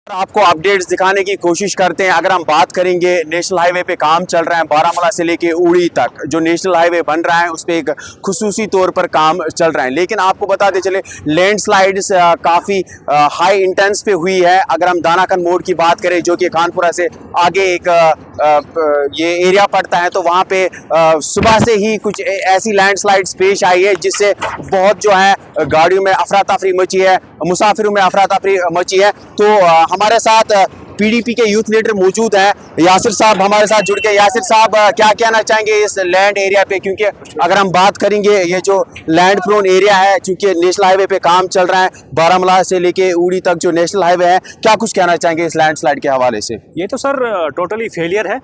आपको अपडेट्स दिखाने की कोशिश करते हैं। अगर हम बात करेंगे, नेशनल हाईवे पे काम चल रहा है बारामूला से लेके उड़ी तक। जो नेशनल हाईवे बन रहा है उस पर एक खुसूसी तौर पर काम चल रहा है, लेकिन आपको बताते चले लैंडस्लाइड्स काफ़ी हाई इंटेंस पे हुई है। अगर हम दानाखन मोड़ की बात करें जो कि खानपुरा से आगे एक ये एरिया पड़ता है, तो वहाँ पे सुबह से ही कुछ ऐसी लैंडस्लाइड्स पेश आई है जिससे बहुत जो है गाड़ियों में अफरा तफरी मची है, मुसाफिरों में अफरा तफरी मची है। तो हमारे साथ पीडीपी के यूथ लीडर मौजूद हैं, यासिर साहब हमारे साथ जुड़ के। यासिर साहब, क्या कहना चाहेंगे इस लैंड एरिया पे? क्योंकि अगर हम बात करेंगे ये जो लैंड प्रोन एरिया है, चूंकि नेशनल हाईवे पे काम चल रहा है बारामूला से लेके उड़ी तक जो नेशनल हाईवे है, क्या कुछ कहना चाहेंगे इस लैंडस्लाइड के हवाले से? ये तो सर टोटली फेलियर है।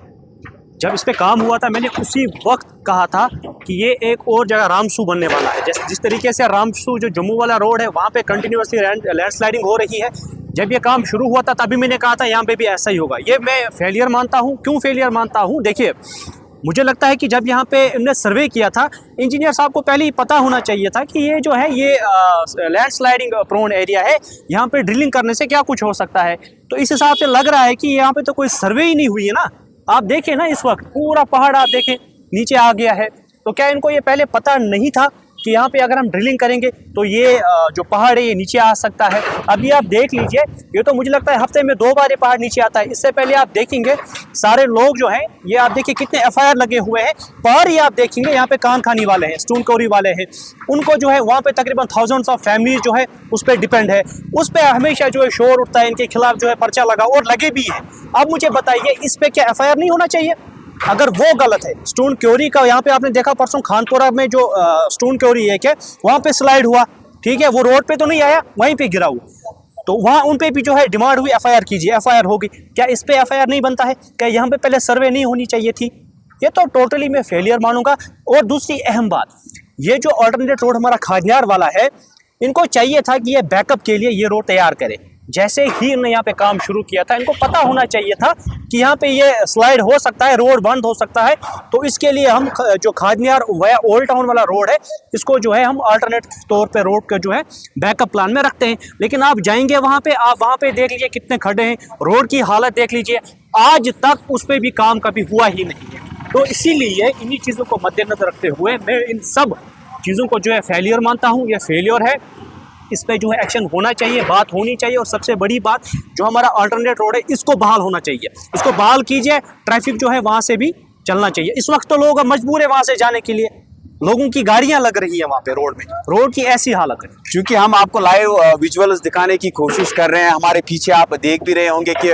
जब इस पे काम हुआ था मैंने उसी वक्त कहा था कि ये एक और जगह रामसू बनने वाला है। जिस तरीके से रामसू जो जम्मू वाला रोड है वहाँ पे कंटिन्यूसली लैंडस्लाइडिंग हो रही है, जब ये काम शुरू हुआ था तभी मैंने कहा था यहाँ पे भी ऐसा ही होगा। ये मैं फेलियर मानता हूँ। क्यों फेलियर मानता हूँ? देखिए, मुझे लगता है कि जब यहाँ पे इन्होंने सर्वे किया था, इंजीनियर साहब को पहले ही पता होना चाहिए था कि ये जो है ये लैंडस्लाइडिंग प्रोन एरिया है, यहाँ पे ड्रिलिंग करने से क्या कुछ हो सकता है। तो इस हिसाब से लग रहा है कि यहाँ पे तो कोई सर्वे ही नहीं हुई है ना। आप देखें ना, इस वक्त पूरा पहाड़ आप देखें नीचे आ गया है। तो क्या इनको ये पहले पता नहीं था कि यहाँ पे अगर हम ड्रिलिंग करेंगे तो ये जो पहाड़ है ये नीचे आ सकता है? अभी आप देख लीजिए, ये तो मुझे लगता है हफ्ते में 2 बार ये पहाड़ नीचे आता है। इससे पहले आप देखेंगे सारे लोग जो हैं, ये आप देखिए कितने एफआईआर लगे हुए हैं। पर ये आप देखेंगे यहाँ पे कान खानी वाले हैं, स्टोन क्वारी वाले हैं, उनको जो है वहाँ पे तकरीबन थाउजेंड्स ऑफ फैमिलीज जो है उस पर डिपेंड है। उस पर हमेशा जो है शोर उठता है, इनके खिलाफ जो है पर्चा लगा और लगे भी है। अब मुझे बताइए, इस पर क्या एफआईआर नहीं होना चाहिए? अगर वो गलत है, स्टोन क्योरी का यहाँ पे आपने देखा परसों खानपुरा में जो स्टोन क्योरी है, क्या वहाँ पे स्लाइड हुआ, ठीक है, वो रोड पे तो नहीं आया, वहीं पे गिरा हुआ, तो वहाँ उन पे भी जो है डिमांड हुई एफआईआर कीजिए, एफआईआर होगी। क्या इस पे एफआईआर नहीं बनता है? क्या यहाँ पे पहले सर्वे नहीं होनी चाहिए थी? ये तो टोटली मैं फेलियर मानूंगा। और दूसरी अहम बात, ये जो ऑल्टरनेट रोड हमारा खाजनियार वाला है, इनको चाहिए था कि ये बैकअप के लिए ये रोड तैयार करे। जैसे ही इन्होंने यहाँ पे काम शुरू किया था, इनको पता होना चाहिए था कि यहाँ पे ये स्लाइड हो सकता है, रोड बंद हो सकता है। तो इसके लिए हम जो खाजनियार वया ओल्ड टाउन वाला रोड है, इसको जो है हम अल्टरनेट तौर पे रोड का जो है बैकअप प्लान में रखते हैं। लेकिन आप जाएंगे वहाँ पे, आप वहाँ पे देख लीजिए कितने खड्डे हैं, रोड की हालत देख लीजिए, आज तक उस पर भी काम कभी हुआ ही नहीं है। तो इसीलिए इन्हीं चीज़ों को मद्देनजर रखते हुए मैं इन सब चीज़ों को जो है फेलियर मानता हूँ। ये फेलियर है, इस पे जो है एक्शन होना चाहिए, बात होनी चाहिए। और सबसे बड़ी बात, जो हमारा अल्टरनेट रोड है इसको बहाल होना चाहिए, इसको बहाल कीजिए। ट्रैफिक जो है वहाँ से भी चलना चाहिए। इस वक्त तो लोग मजबूर है वहाँ से जाने के लिए, लोगों की गाड़ियां लग रही है वहाँ पे रोड में, रोड की ऐसी हालत है। क्योंकि हम आपको लाइव विजुअल्स दिखाने की कोशिश कर रहे हैं, हमारे पीछे आप देख भी रहे होंगे कि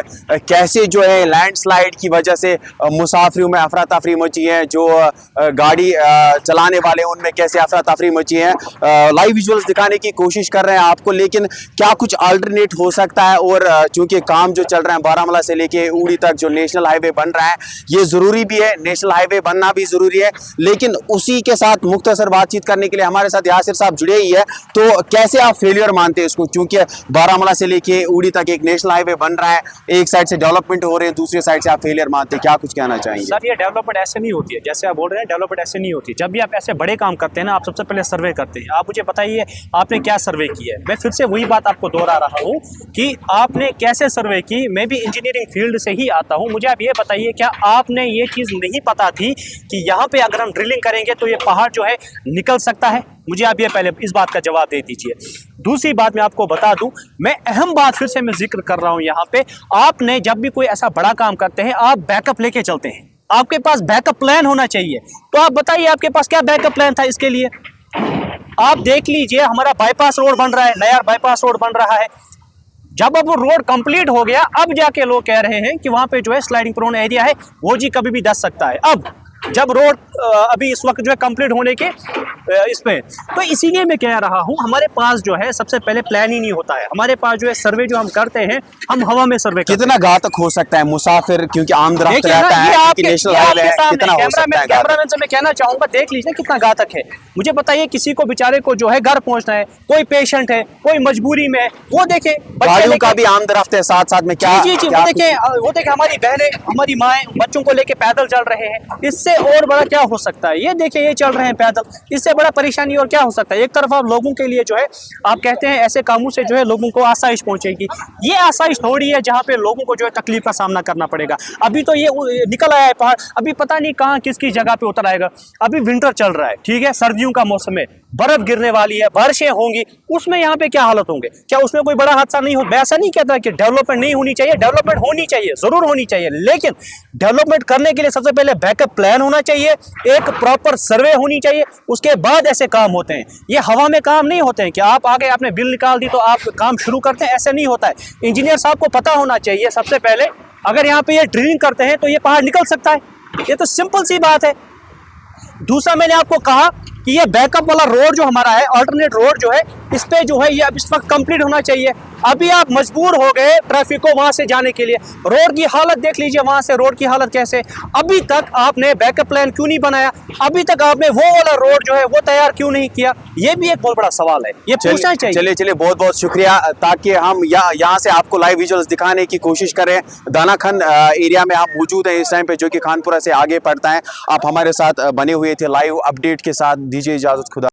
कैसे जो है लैंडस्लाइड की वजह से मुसाफिरों में अफरा तफरी मची है, जो गाड़ी चलाने वाले उनमें कैसे अफरा तफरी मची है। लाइव विजुअल्स दिखाने की कोशिश कर रहे हैं आपको, लेकिन क्या कुछ अल्टरनेट हो सकता है? और चूंकि काम जो चल रहा है बारामूला से लेके उड़ी तक जो नेशनल हाईवे बन रहा है, ये ज़रूरी भी है, नेशनल हाईवे बनना भी ज़रूरी है। लेकिन उसी के साथ मुख्तसर बातचीत करने के लिए हमारे साथ यासिर साहब जुड़े ही है। तो कैसे आप फेलियर मानते हैं इसको? क्योंकि बारामूला से लेके उड़ी तक एक नेशनल हाईवे बन रहा है, एक साइड से डेवलपमेंट हो रहे हैं, दूसरी साइड से आप फेलियर मानते हैं, क्या कुछ कहना चाहेंगे? सर, ये डेवलपमेंट ऐसे नहीं होती है जैसे आप बोल रहे हैं, डेवलपमेंट ऐसे नहीं होती। जब भी आप ऐसे बड़े काम करते हैं ना, आप सबसे पहले सर्वे करते हैं। आप मुझे बताइए आपने क्या सर्वे किया है? मैं फिर से वही बात आपको दोहरा रहा हूँ कि आपने कैसे सर्वे की। मैं भी इंजीनियरिंग फील्ड से ही आता हूँ। मुझे आप ये बताइए, क्या आपने ये चीज़ नहीं पता थी कि यहाँ पे अगर हम ड्रिलिंग करेंगे तो ये पहाड़ जो है निकल सकता है? मुझे आप ये पहले इस बात का जवाब दे दीजिए। दूसरी बात मैं आपको बता दूं, मैं अहम बात फिर से मैं जिक्र कर रहा हूं यहाँ पे, आपने जब भी कोई ऐसा बड़ा काम करते हैं, आप बैकअप लेके चलते हैं, आपके पास बैकअप प्लान होना चाहिए। तो आप बताइए आपके पास क्या बैकअप प्लान था इसके लिए? आप देख लीजिए, हमारा बाईपास रोड बन रहा है, नया बाईपास रोड बन रहा है। जब अब वो रोड कंप्लीट हो गया, अब जाके लोग कह रहे हैं कि वहां पे जो है स्लाइडिंग प्रोन एरिया है, वो जी कभी भी दस सकता है। अब जब रोड अभी इस वक्त जो है कंप्लीट होने के इसमें, तो इसीलिए मैं कह रहा हूँ, हमारे पास जो है सबसे पहले प्लान ही नहीं होता है। हमारे पास जो है सर्वे जो हम करते हैं, हम हवा में सर्वे करते हैं। कितना घातक हो सकता है मुसाफिर, क्योंकि आम रफ्त रहता है, क्योंकि नेशनल हाईवे है, कितना हो सकता है? कैमरामैन से मैं कहना चाहूंगा, देख लीजिए कितना घातक है। मुझे बताइए, किसी को बेचारे को जो है घर पहुंचना है, कोई पेशेंट है, कोई मजबूरी में, वो देखे गाड़ियों का भी आम रफ्त है साथ साथ में। क्या जी वो देखे हमारी बहनें, हमारी माएँ बच्चों को लेके पैदल चल रहे हैं। इससे और बड़ा क्या हो सकता है? ये देखिए, ये चल रहे हैं पैदल, इससे बड़ा परेशानी और क्या हो सकता है? एक तरफ आप लोगों के लिए जो है आप कहते हैं ऐसे कामों से जो है लोगों को आसाइश पहुंचेगी, ये आसाइश थोड़ी है जहाँ पे लोगों को जो है तकलीफ का सामना करना पड़ेगा। अभी तो ये निकल आया है पहाड़, अभी पता नहीं कहाँ किस किस जगह पे उतर आएगा। अभी विंटर चल रहा है, ठीक है, सर्दियों का मौसम है, बर्फ गिरने वाली है, बारिशें होंगी, उसमें यहाँ पे क्या हालत होंगे? क्या उसमें कोई बड़ा हादसा नहीं हो? मैं ऐसा नहीं कहता कि डेवलपमेंट नहीं होनी चाहिए, डेवलपमेंट होनी चाहिए, जरूर होनी चाहिए, लेकिन डेवलपमेंट करने के लिए सबसे पहले बैकअप प्लान होना चाहिए, एक प्रॉपर सर्वे होनी चाहिए, उसके बाद ऐसे काम होते हैं। ये हवा में काम नहीं होते हैं कि आप आगे आपने बिल निकाल दी तो आप काम शुरू करते हैं, ऐसे नहीं होता है। इंजीनियर साहब को पता होना चाहिए सबसे पहले, अगर यहाँ पे ये ड्रिलिंग करते हैं तो ये पहाड़ निकल सकता है, ये तो सिंपल सी बात है। दूसरा, मैंने आपको कहा कि ये बैकअप वाला रोड जो हमारा है, अल्टरनेट रोड जो है, इस पे जो है ये अब इस वक्त कंप्लीट होना चाहिए। अभी आप मजबूर हो गए ट्रैफिक को वहां से जाने के लिए, रोड की हालत देख लीजिए, वहां से रोड की हालत कैसे। अभी तक आपने बैकअप प्लान क्यों नहीं बनाया? अभी तक आपने वो वाला रोड जो है वो तैयार क्यों नहीं किया? ये भी एक बहुत बड़ा सवाल है, ये पूछना चाहिए। चलिए चलिए, बहुत बहुत शुक्रिया, ताकि हम यहाँ से आपको लाइव विजुअल्स दिखाने की कोशिश करें। दानाखन एरिया में हम मौजूद हैं इस टाइम पे, जो कि खानपुरा से आगे पड़ता है। आप हमारे साथ बने हुए थे लाइव अपडेट के साथ। दीजिए इजाजत, खुदा।